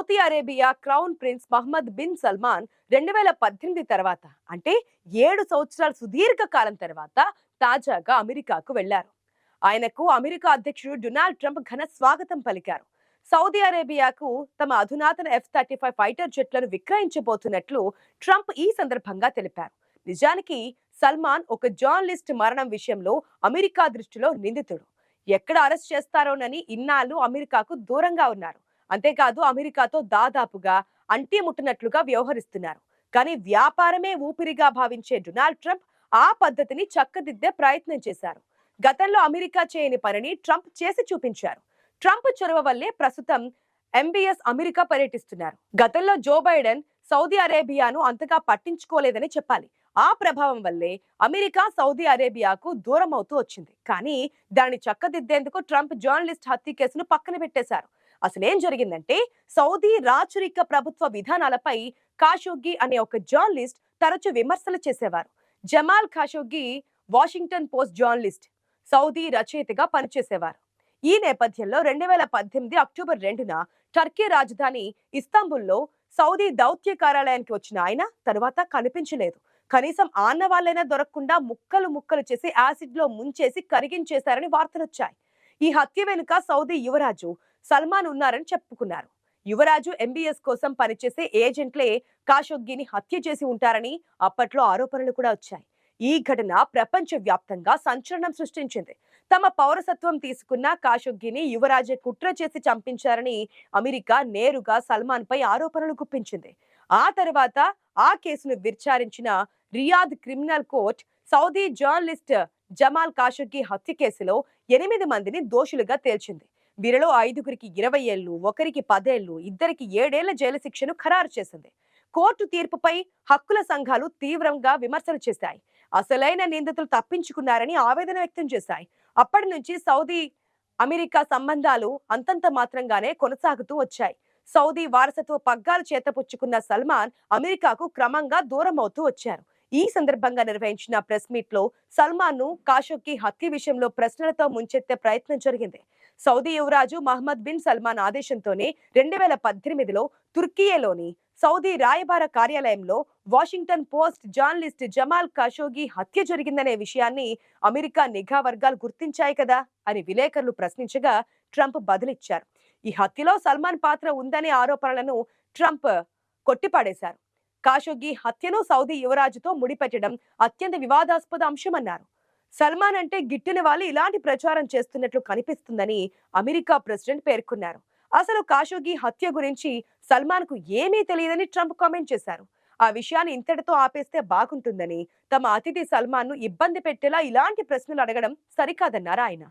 Saudi Arabia crown prince Mohammed bin Salman 2018 తర్వాత అంటే 7 సంవత్సరాల సుదీర్ఘ కాలం తర్వాత తాజాగా అమెరికాకు వెళ్లారు. ఆయనకు అమెరికా అధ్యక్షుడు డొనాల్డ్ ట్రంప్ ఘన స్వాగతం పలికారు. సౌదీ అరేబియాకు తమ అధునాతన F-35 ఫైటర్ జెట్లను విక్రయించబోతున్నట్లు ట్రంప్ ఈ సందర్భంగా తెలిపారు. నిజానికి సల్మాన్ ఒక జర్నలిస్ట్ మరణం విషయంలో అమెరికా దృష్టిలో నిందితుడు. ఎక్కడ అరెస్ట్ చేస్తారోనని ఇన్నాళ్లు అమెరికాకు దూరంగా ఉన్నారు. అంతేకాదు అమెరికాతో దాదాపుగా అంటి ముట్టనట్లుగా వ్యవహరిస్తున్నారు. కానీ వ్యాపారమే ఊపిరిగా భావించే డొనాల్డ్ ట్రంప్ ఆ పద్ధతిని చక్కదిద్దే ప్రయత్నం చేశారు. గతంలో అమెరికా చేయని పనిని ట్రంప్ చేసి చూపించారు. ట్రంప్ చొరవ వల్లే ప్రస్తుతం ఎంబీఎస్ అమెరికా పర్యటిస్తున్నారు. గతంలో జో బైడెన్ సౌదీ అరేబియాను అంతగా పట్టించుకోలేదని చెప్పాలి. ఆ ప్రభావం వల్లే అమెరికా సౌదీ అరేబియాకు దూరం అవుతూ వచ్చింది. కానీ దాన్ని చక్కదిద్దేందుకు ట్రంప్ జర్నలిస్ట్ హత్య కేసును పక్కన పెట్టేశారు. అసలేం జరిగిందంటే సౌదీ రాచరిక ప్రభుత్వ విధానాలపై ఖాషోగ్గి అనే ఒక జర్నలిస్ట్ తరచు విమర్శలు చేసేవారు. Jamal Khashoggi Washington Post journalist, Saudi రచయితగా పనిచేసేవారు. ఈ నేపథ్యంలో 2018 అక్టోబర్ 2న టర్కీ రాజధాని ఇస్తాంబుల్లో సౌదీ దౌత్య కార్యాలయానికి వచ్చిన ఆయన తరువాత కనిపించలేదు. కనీసం ఆన్నవాళ్ళైనా దొరకకుండా ముక్కలు ముక్కలు చేసి యాసిడ్ లో ముంచేసి కరిగించేశారని వార్తలొచ్చాయి. ఈ హత్య వెనుక సౌదీ యువరాజు సల్మాన్ ఉన్నారని చెప్పుకున్నారు. యువరాజు ఎంబీఎస్ కోసం పనిచేసే ఏజెంట్లే ఖాషోగ్గిని హత్య చేసి ఉంటారని అప్పట్లో ఆరోపణలు కూడా వచ్చాయి. ఈ ఘటన ప్రపంచ వ్యాప్తంగా సంచలనం సృష్టించింది. తమ పౌరసత్వం తీసుకున్న ఖాషోగ్గిని యువరాజే కుట్ర చేసి చంపించారని అమెరికా నేరుగా సల్మాన్ పై ఆరోపణలు గుప్పించింది. ఆ తర్వాత ఆ కేసును విచారించిన Riyadh criminal court Saudi journalist Jamal Khashoggi హత్య కేసులో 8 మందిని దోషులుగా తేల్చింది. వీరిలో 5గురికి 20 ఏళ్లు, ఒకరికి 10 ఏళ్లు, ఇద్దరికి 7 ఏళ్ల జైలు శిక్షను ఖరారు చేసింది. కోర్టు తీర్పుపై హక్కుల సంఘాలు తీవ్రంగా విమర్శలు చేశాయి. అసలైన నిందితులు తప్పించుకున్నారని ఆవేదన వ్యక్తం చేశాయి. అప్పటి నుంచి సౌదీ అమెరికా సంబంధాలు అంతంత మాత్రంగానే కొనసాగుతూ వచ్చాయి. సౌదీ వారసత్వ పగ్గాలు చేతపుచ్చుకున్న సల్మాన్ అమెరికాకు క్రమంగా దూరం అవుతూ వచ్చారు. ఈ సందర్భంగా నిర్వహించిన ప్రెస్ మీట్ లో సల్మాన్ ను ఖాషోగ్గి హత్య విషయంలో ప్రశ్నలతో ముంచెత్తే ప్రయత్నం జరిగింది. సౌదీ యువరాజు మహమ్మద్ బిన్ సల్మాన్ ఆదేశంతోనే 2018లో తుర్కియేలోని సౌదీ రాయబార కార్యాలయంలో Washington Post journalist Jamal Khashoggi హత్య జరిగిందనే విషయాన్ని అమెరికా నిఘా వర్గాలు గుర్తించాయి కదా అని విలేకరులు ప్రశ్నించగా ట్రంప్ బదులిచ్చారు. ఈ హత్యలో సల్మాన్ పాత్ర ఉందనే ఆరోపణలను ట్రంప్ కొట్టిపాడేశారు. ఖాషోగ్గి హత్యను సౌదీ యువరాజుతో ముడిపెట్టడం అత్యంత వివాదాస్పద అంశమన్నారు. సల్మాన్ అంటే గిట్టిన వాళ్ళు ఇలాంటి ప్రచారం చేస్తున్నట్లు కనిపిస్తుందని అమెరికా ప్రెసిడెంట్ పేర్కొన్నారు. అసలు ఖాషోగ్గి హత్య గురించి సల్మాన్ కు ఏమీ తెలియదని ట్రంప్ కామెంట్ చేశారు. ఆ విషయాన్ని ఇంతటితో ఆపేస్తే బాగుంటుందని, తమ అతిథి సల్మాన్ ను ఇబ్బంది పెట్టేలా ఇలాంటి ప్రశ్నలు అడగడం సరికాదన్నారు ఆయన.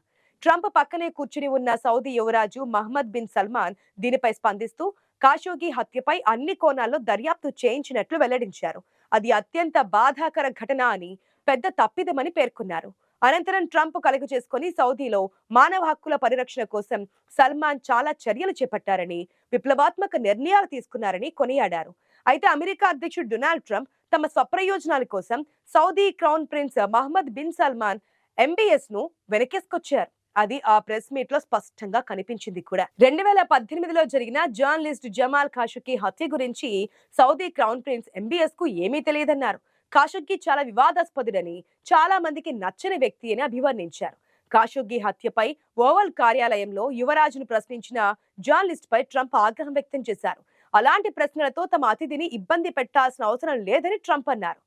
ట్రంప్ పక్కనే కూర్చుని ఉన్న సౌదీ యువరాజు మహమ్మద్ బిన్ సల్మాన్ దీనిపై స్పందిస్తూ ఖాషోగ్గి హత్యపై అన్ని కోణాల్లో దర్యాప్తు చేయించినట్లు వెల్లడించారు. అది అత్యంత బాధాకర ఘటన అని, పెద్ద తప్పిదమని పేర్కొన్నారు. అనంతరం ట్రంప్ కలుగు చేసుకుని సౌదీలో మానవ హక్కుల పరిరక్షణ కోసం సల్మాన్ చాలా చర్యలు చేపట్టారని, విప్లవాత్మక నిర్ణయాలు తీసుకున్నారని కొనియాడారు. అయితే అమెరికా అధ్యక్షుడు డొనాల్డ్ ట్రంప్ తమ స్వప్రయోజనాల కోసం Saudi crown prince Mohammed bin Salman MBS ను వెనకేసుకొచ్చారు. అది ఆ ప్రెస్ మీట్ లో స్పష్టంగా కనిపించింది కూడా. 2018లో జరిగిన జర్నలిస్ట్ జమాల్ ఖాషోగ్గి హత్య గురించి సౌదీ క్రౌన్ ప్రిన్స్ ఎంబీఎస్ కు ఏమీ తెలియదన్నారు. ఖాషోగ్గి చాలా వివాదాస్పదుడని, చాలా మందికి నచ్చని వ్యక్తి అని అభివర్ణించారు. ఖాషోగ్గి హత్యపై ఓవల్ కార్యాలయంలో యువరాజును ప్రశ్నించిన జర్నలిస్ట్ పై ట్రంప్ ఆగ్రహం వ్యక్తం చేశారు. అలాంటి ప్రశ్నలతో తమ అతిథిని ఇబ్బంది పెట్టాల్సిన అవసరం లేదని ట్రంప్ అన్నారు.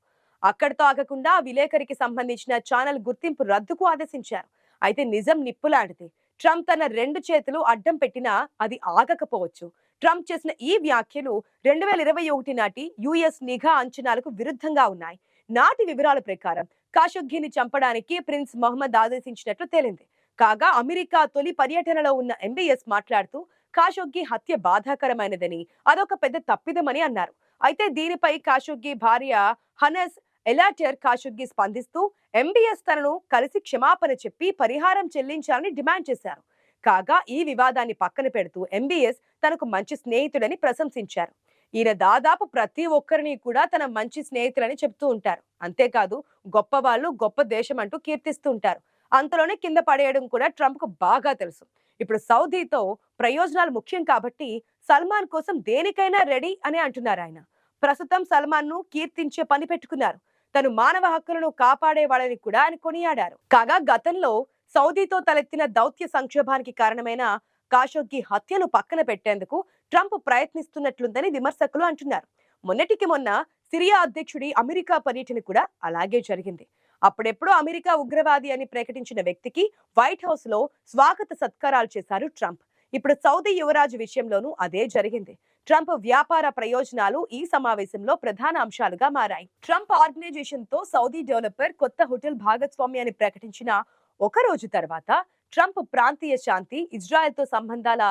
అక్కడితో ఆగకుండా విలేకరికి సంబంధించిన ఛానల్ గుర్తింపు రద్దుకు ఆదేశించారు. అయితే నిజం నిప్పులాంటిది. ట్రంప్ తన 2 చేతులు అడ్డం పెట్టినా అది ఆగకపోవచ్చు. ట్రంప్ చేసిన ఈ వ్యాఖ్యలు 2021 నాటి యుఎస్ నిఘా అంచనాలకు విరుద్ధంగా ఉన్నాయి. నాటి వివరాల ప్రకారం ఖాషోగ్గిని చంపడానికి ప్రిన్స్ మహమ్మద్ ఆదేశించినట్లు తేలింది. కాగా అమెరికా తొలి పర్యటనలో ఉన్న ఎంబీఎస్ మాట్లాడుతూ ఖాషోగ్గి హత్య బాధాకరమైనదని, అదొక పెద్ద తప్పిదమని అన్నారు. అయితే దీనిపై ఖాషోగ్గి భార్య హనస్ ఎలాటర్ ఖాషోగ్గి స్పందిస్తూ ఎంబీఎస్ తనను కలిసి క్షమాపణ చెప్పి పరిహారం చెల్లించాలని డిమాండ్ చేశారు. కాగా ఈ వివాదాన్ని పక్కన పెడుతూ ఎంబీఎస్ తనకు మంచి స్నేహితుడని ప్రశంసించారు. ఈయన దాదాపు ప్రతి ఒక్కరిని కూడా తన మంచి స్నేహితులని చెప్తూ ఉంటారు. అంతేకాదు గొప్ప వాళ్ళు గొప్ప దేశం అంటూ కీర్తిస్తూ ఉంటారు. అంతలోనే కింద పడేయడం కూడా ట్రంప్ కు బాగా తెలుసు. ఇప్పుడు సౌదీతో ప్రయోజనాలు ముఖ్యం కాబట్టి సల్మాన్ కోసం దేనికైనా రెడీ అని అంటున్నారు ఆయన. ప్రస్తుతం సల్మాన్ ను కీర్తించే పని పెట్టుకున్నారు. తను మానవ హక్కులను కాపాడేవాడని కూడా ఆయన కొనియాడారు. కాగా గతంలో సౌదీతో తలెత్తిన దౌత్య సంక్షోభానికి కారణమైన ఖాషోగ్గి హత్యను పక్కన పెట్టేందుకు ట్రంప్ ప్రయత్నిస్తున్నట్లుందని విమర్శకులు అంటున్నారు. మొన్నటికి మొన్న సిరియా అధ్యక్షుడి అమెరికా పర్యటన కూడా అలాగే జరిగింది. అప్పుడెప్పుడో అమెరికా ఉగ్రవాది అని ప్రకటించిన వ్యక్తికి వైట్ హౌస్ లో స్వాగత సత్కారాలు చేశారు ట్రంప్. ఇప్పుడు సౌదీ యువరాజు విషయంలోనూ అదే జరిగింది. ట్రంప్ వ్యాపార ప్రయోజనాలు ఈ సమావేశంలో ప్రధాన అంశాలుగా మారాయి. ట్రంప్ ఆర్గనైజేషన్ తో సౌదీ డెవలపర్ కొత్త హోటల్ భాగస్వామ్యాన్ని ప్రకటించిన ఒక రోజు తర్వాత ట్రంప్ ప్రాంతీయ శాంతి, ఇజ్రాయెల్ తో సంబంధాల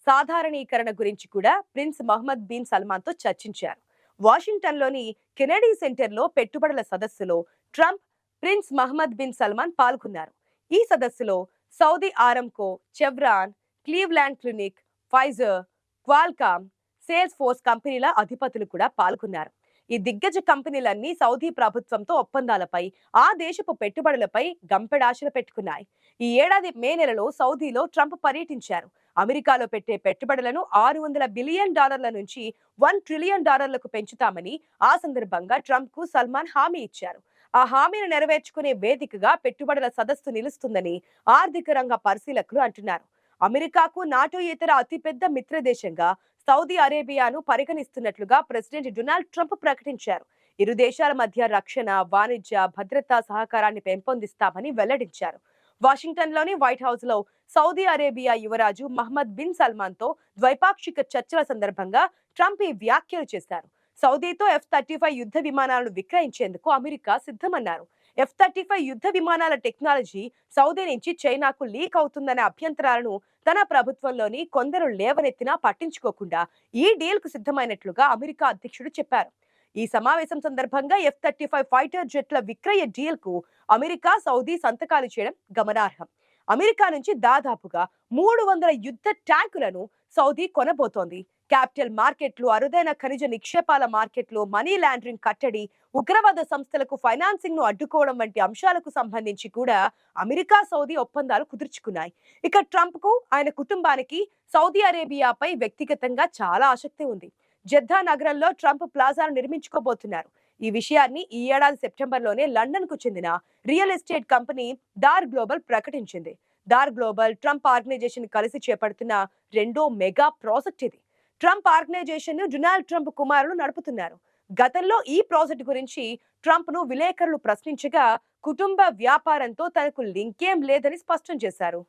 సాధారణీకరణ గురించి కూడా ప్రిన్స్ మహమ్మద్ బిన్ సల్మాన్ తో చర్చించారు. వాషింగ్టన్లోని కెనడీ సెంటర్లో పెట్టుబడుల సదస్సులో Trump, prince Mohammed bin Salman పాల్గొన్నారు. ఈ సదస్సులో Saudi Aramco, Chevron, Cleveland Clinic, Pfizer, Qualcomm, Salesforce కంపెనీల అధిపతులు కూడా పాల్గొన్నారు. ఈ దిగ్గజ కంపెనీలన్నీ సౌదీ ప్రభుత్వంతో ఒప్పందాలపై, ఆ దేశపు పెట్టుబడులపై గంపెడాశలు పెట్టుకున్నాయి. ఈ ఏడాది మే నెలలో సౌదీలో ట్రంప్ పర్యటించారు. అమెరికాలో పెట్టే పెట్టుబడులను $600 బిలియన్ నుంచి $1 ట్రిలియన్ పెంచుతామని ఆ సందర్భంగా ట్రంప్ కు సల్మాన్ హామీ ఇచ్చారు. ఆ హామీని నెరవేర్చుకునే వేదికగా పెట్టుబడుల సదస్సు నిలుస్తుందని ఆర్థిక రంగ పరిశీలకులు అంటున్నారు. అమెరికాకు నాటో ఇతర అతిపెద్ద మిత్ర దేశంగా సౌదీ అరేబియాను పరిగణిస్తున్నట్లుగా ప్రెసిడెంట్ డొనాల్డ్ ట్రంప్ ప్రకటించారు. ఇరు దేశాల మధ్య రక్షణ, వాణిజ్య, భద్రతా సహకారాన్ని పెంపొందిస్తామని వెల్లడించారు. వాషింగ్టన్లోని వైట్ హౌస్ లో సౌదీ అరేబియా యువరాజు మహమ్మద్ బిన్ సల్మాన్ తో ద్వైపాక్షిక చర్చల సందర్భంగా ట్రంప్ ఈ వ్యాఖ్యలు చేశారు. సౌదీతో F-35 యుద్ధ విమానాలను విక్రయించేందుకు అమెరికా సిద్ధమన్నారు. F-35 యుద్ధ విమానాల టెక్నాలజీ సౌదీ నుంచి చైనాకు లీక్ అవుతుందనే అభ్యంతరాలను తన ప్రభుత్వంలోని కొందరు లేవనెత్తినా పట్టించుకోకుండా ఈ డీల్ కు సిద్ధమైనట్లుగా అమెరికా అధ్యక్షుడు చెప్పారు. ఈ సమావేశం సందర్భంగా F-35 ఫైటర్ జెట్ల విక్రయ డీల్ కు అమెరికా, సౌదీ సంతకాలు చేయడం గమనార్హం. అమెరికా నుంచి దాదాపుగా 300 యుద్ధ ట్యాంకులను సౌదీ కొనబోతోంది. క్యాపిటల్ మార్కెట్లు, అరుదైన ఖనిజ నిక్షేపాల మార్కెట్లు, మనీ లాండరింగ్ కట్టడి, ఉగ్రవాద సంస్థలకు ఫైనాన్సింగ్ ను అడ్డుకోవడం వంటి అంశాలకు సంబంధించి కూడా అమెరికా, సౌదీ ఒప్పందాలు కుదుర్చుకున్నాయి. ఇక ట్రంప్ కు, ఆయన కుటుంబానికి సౌదీ అరేబియాపై వ్యక్తిగతంగా చాలా ఆసక్తి ఉంది. జెద్దా నగరంలో ట్రంప్ ప్లాజాను నిర్మించుకోబోతున్నారు. ఈ విషయాన్ని ఈ ఏడాది సెప్టెంబర్లోనే లండన్ కు చెందిన real estate company Dar Global ప్రకటించింది. దార్ గ్లోబల్ ట్రంప్ ఆర్గనైజేషన్ కలిసి చేపడుతున్న రెండో మెగా ప్రాజెక్ట్ ఇది. ట్రంప్ ఆర్గనైజేషన్ ను డొనాల్డ్ ట్రంప్ కుమారులు నడుపుతున్నారు. గతంలో ఈ ప్రాజెక్ట్ గురించి ట్రంప్ ను విలేకరులు ప్రశ్నించగా కుటుంబ వ్యాపారంతో తనకు లింకేం లేదని స్పష్టం చేశారు.